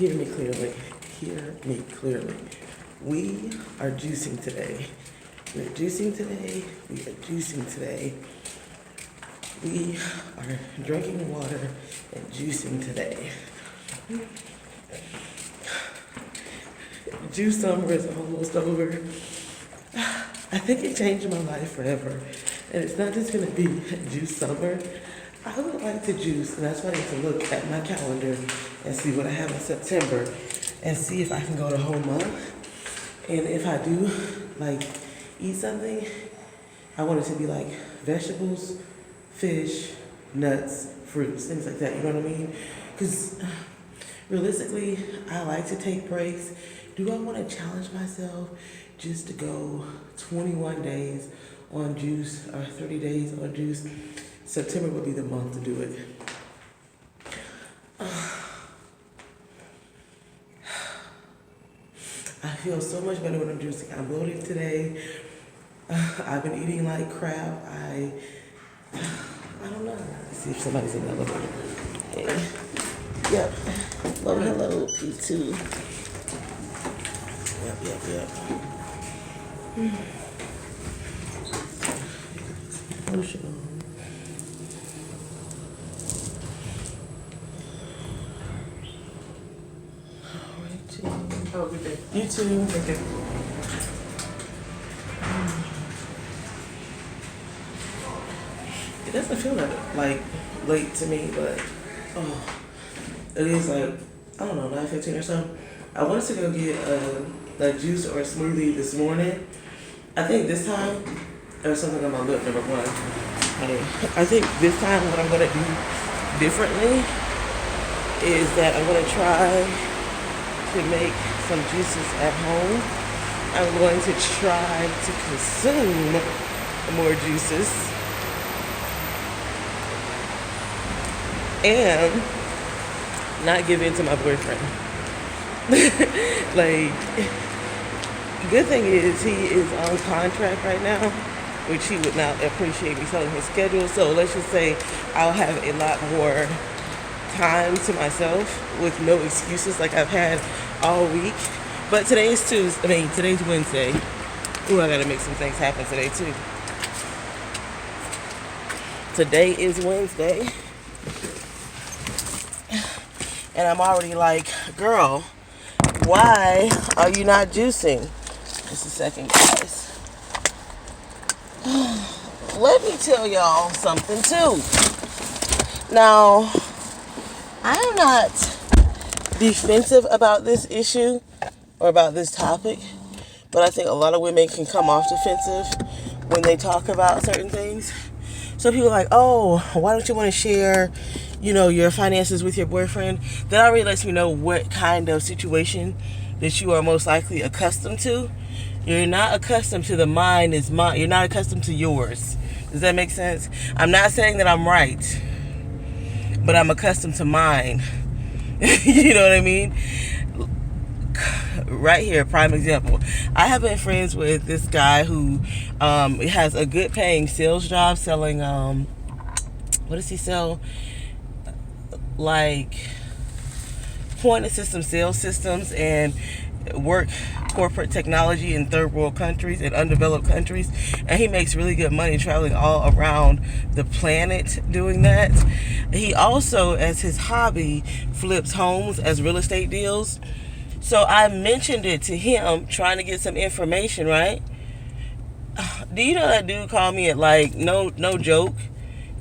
Hear me clearly. Hear me clearly. We are juicing today. We are juicing today. We are juicing today. We are drinking water and juicing today. Juice summer is almost over. I think it changed my life forever. And it's not just gonna be juice summer. I would like to juice, and that's why I need to look at my calendar and see what I have in September and see if I can go the whole month. And if I do, like, eat something, I want it to be like vegetables, fish, nuts, fruits, things like that, you know what I mean? Because realistically, I like to take breaks. Do I want to challenge myself just to go 21 days on juice or 30 days on juice? September would be the month to do it. I feel so much better when I'm juicing. I'm bloated today. I've been eating like crap. I don't know. Let's see if somebody's in the elevator. Hey. Yep. Hello, you too. Yep. Emotional. Oh, good day. You too. Thank you. It doesn't feel that like late to me, but it is like, I don't know, 9:15 or so. I wanted to go get a juice or a smoothie this morning. I think this time there's something on my lip, number one. I think this time what I'm gonna do differently is that I'm gonna try to make some juices at home. I'm going to try to consume more juices and not give in to my boyfriend. Like, good thing is he is on contract right now, which he would not appreciate me telling his schedule. So let's just say I'll have a lot more time to myself with no excuses like I've had all week. But today's Wednesday. Ooh, I gotta make some things happen today too. Today is Wednesday. And I'm already like, girl, why are you not juicing? Just a second, guys. Let me tell y'all something too. Now, I am not defensive about this issue or about this topic, but I think a lot of women can come off defensive when they talk about certain things. So people are like, oh, why don't you want to share, your finances with your boyfriend? That already lets me know what kind of situation that you are most likely accustomed to. You're not accustomed to the mine is mine. You're not accustomed to yours. Does that make sense? I'm not saying that I'm right, but I'm accustomed to mine. You know what I mean? Right here, prime example. I have been friends with this guy who has a good paying sales job selling, what does he sell? Like point of system sales systems and work corporate technology in third world countries and undeveloped countries. And he makes really good money traveling all around the planet doing that. He also, as his hobby, flips homes as real estate deals. So I mentioned it to him, trying to get some information, right? Do you know that dude called me at like, no joke?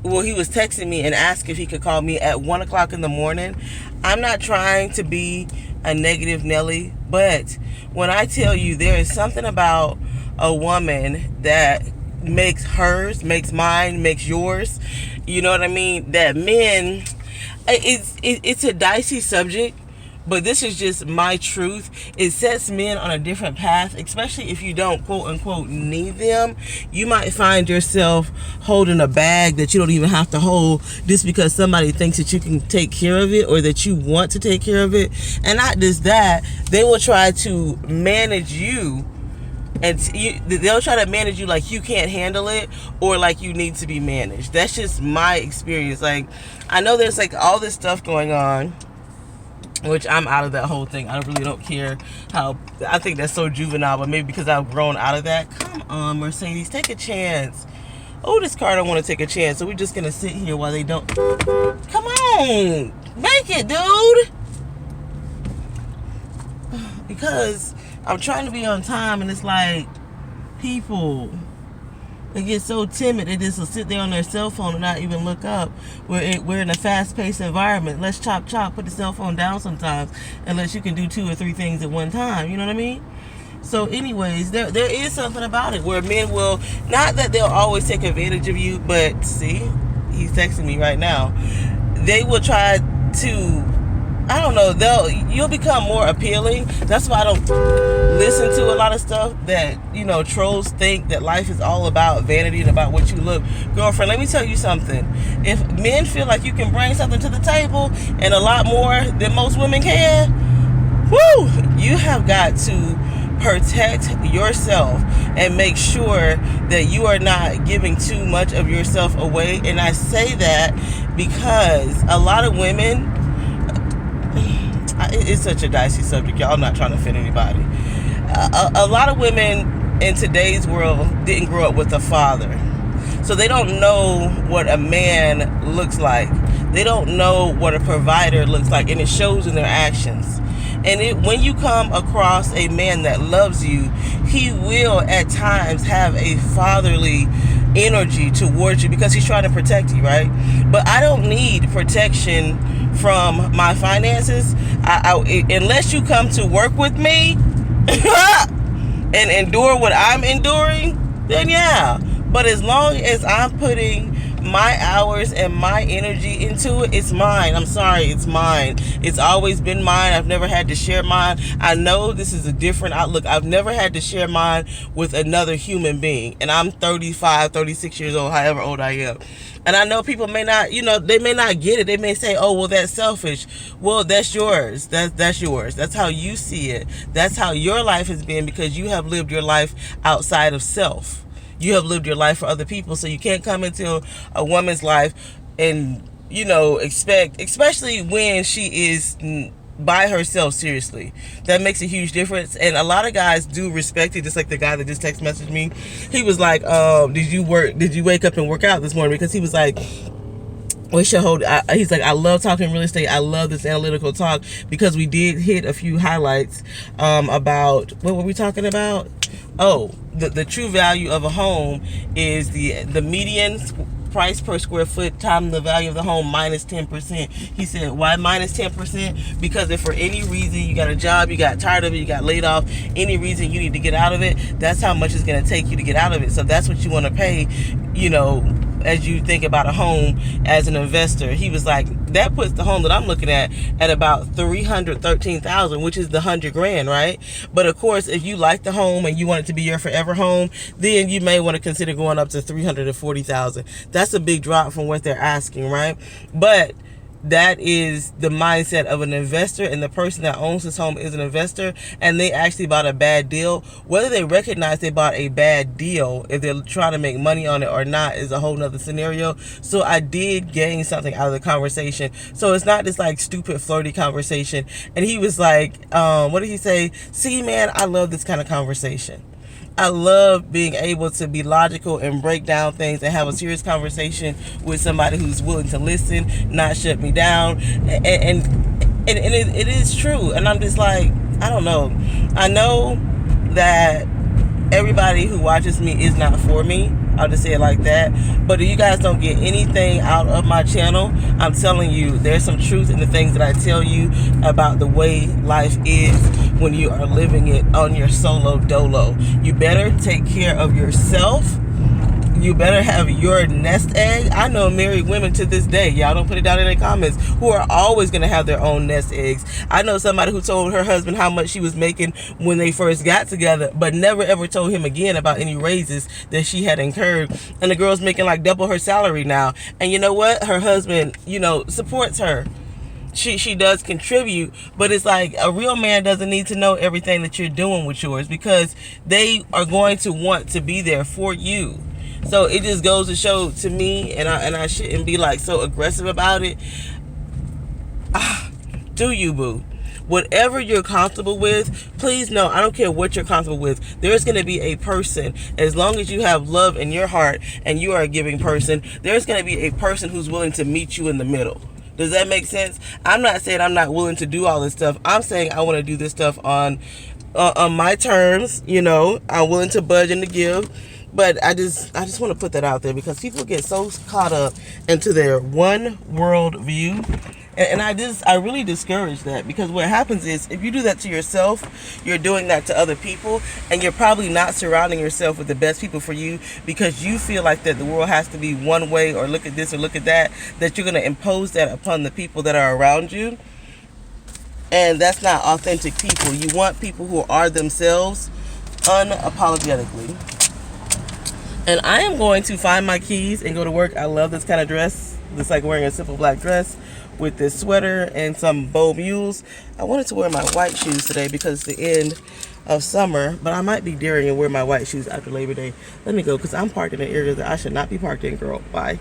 Well, he was texting me and asked if he could call me at 1 o'clock in the morning. I'm not trying to be a negative Nelly, but when I tell you there is something about a woman that makes hers, makes mine, makes yours, you know what I mean? That men, it's a dicey subject, but this is just my truth. It sets men on a different path, especially if you don't, quote unquote, need them. You might find yourself holding a bag that you don't even have to hold just because somebody thinks that you can take care of it or that you want to take care of it. And not just that, they will try to manage you. And they'll try to manage you like you can't handle it or like you need to be managed. That's just my experience. Like, I know there's like all this stuff going on which I'm out of that whole thing. I really don't care how, I think that's so juvenile, but maybe because I've grown out of that. Come on, Mercedes, take a chance. Oh, this car don't want to take a chance, so we're just going to sit here while they don't. Come on, make it, dude. Because I'm trying to be on time, and it's like, people, they get so timid, they just will sit there on their cell phone and not even look up. We're in a fast-paced environment. Let's chop, put the cell phone down sometimes, unless you can do 2 or 3 things at one time. You know what I mean? So anyways, there is something about it where men will, not that they'll always take advantage of you, but see, he's texting me right now. They will try to, I don't know, you'll become more appealing. That's why I don't listen to a lot of stuff that, trolls think that life is all about vanity and about what you look. Girlfriend, let me tell you something. If men feel like you can bring something to the table and a lot more than most women can, whoo, you have got to protect yourself and make sure that you are not giving too much of yourself away. And I say that because a lot of women, it's such a dicey subject, y'all. I'm not trying to offend anybody. A lot of women in today's world didn't grow up with a father, so they don't know what a man looks like. They don't know what a provider looks like, and it shows in their actions. And when you come across a man that loves you, he will at times have a fatherly energy towards you because he's trying to protect you, right? But I don't need protection from my finances. Unless you come to work with me and endure what I'm enduring, then yeah. But as long as I'm putting my hours and my energy into it, it's mine. I'm sorry, it's mine. It's always been mine. I've never had to share mine. I know this is a different outlook. I've never had to share mine with another human being. And I'm 35, 36 years old, however old I am. And I know people may not, they may not get it. They may say, oh, well, that's selfish. Well, that's yours. That's yours. That's how you see it. That's how your life has been because you have lived your life outside of self. You have lived your life for other people, so you can't come into a woman's life and, expect, especially when she is by herself, seriously. That makes a huge difference. And a lot of guys do respect it, just like the guy that just text messaged me. He was like, did you wake up and work out this morning? Because he was like, he's like, I love talking real estate. I love this analytical talk because we did hit a few highlights about, what were we talking about? Oh, the true value of a home is the median price per square foot times the value of the home minus 10%. He said, why minus 10%? Because if for any reason you got a job, you got tired of it, you got laid off, any reason you need to get out of it, that's how much it's going to take you to get out of it. So that's what you want to pay, as you think about a home as an investor. He was like, that puts the home that I'm looking at about $313,000, which is the $100,000, right? But of course, if you like the home and you want it to be your forever home, then you may want to consider going up to $340,000. That's a big drop from what they're asking, right? But that is the mindset of an investor, and the person that owns this home is an investor, and they actually bought a bad deal. Whether they recognize they bought a bad deal, if they're trying to make money on it or not, is a whole nother scenario. So I did gain something out of the conversation. So it's not this like stupid flirty conversation. And he was like, what did he say? See, man, I love this kind of conversation. I love being able to be logical and break down things and have a serious conversation with somebody who's willing to listen, not shut me down. And it is true. And I'm just like, I don't know. I know that everybody who watches me is not for me. I'll just say it like that. But if you guys don't get anything out of my channel, I'm telling you, there's some truth in the things that I tell you about the way life is when you are living it on your solo dolo. You better take care of yourself. You better have your nest egg. I know married women to this day, y'all don't put it down in the comments, who are always going to have their own nest eggs. I know somebody who told her husband how much she was making when they first got together, but never ever told him again about any raises that she had incurred. And the girl's making like double her salary now. And you know what? Her husband, supports her. She does contribute, but it's like a real man doesn't need to know everything that you're doing with yours, because they are going to want to be there for you. So it just goes to show to me, and I shouldn't be like so aggressive about it. Do you, boo? whatever you're comfortable with, please know, I don't care what you're comfortable with, there's going to be a person, as long as you have love in your heart and you are a giving person, there's going to be a person who's willing to meet you in the middle. Does that make sense? I'm not saying I'm not willing to do all this stuff. I'm saying I want to do this stuff on my terms. You know, I'm willing to budge and to give. But I just want to put that out there, because people get so caught up into their one world view. And I really discourage that, because what happens is, if you do that to yourself, you're doing that to other people, and you're probably not surrounding yourself with the best people for you, because you feel like that the world has to be one way, or look at this or look at that, that you're going to impose that upon the people that are around you. And that's not authentic people. You want people who are themselves unapologetically. And I am going to find my keys and go to work. I love this kind of dress. It's like wearing a simple black dress with this sweater and some bow mules. I wanted to wear my white shoes today because it's the end of summer, but I might be daring and wear my white shoes after Labor Day. Let me go, because I'm parked in an area that I should not be parked in, girl. Bye.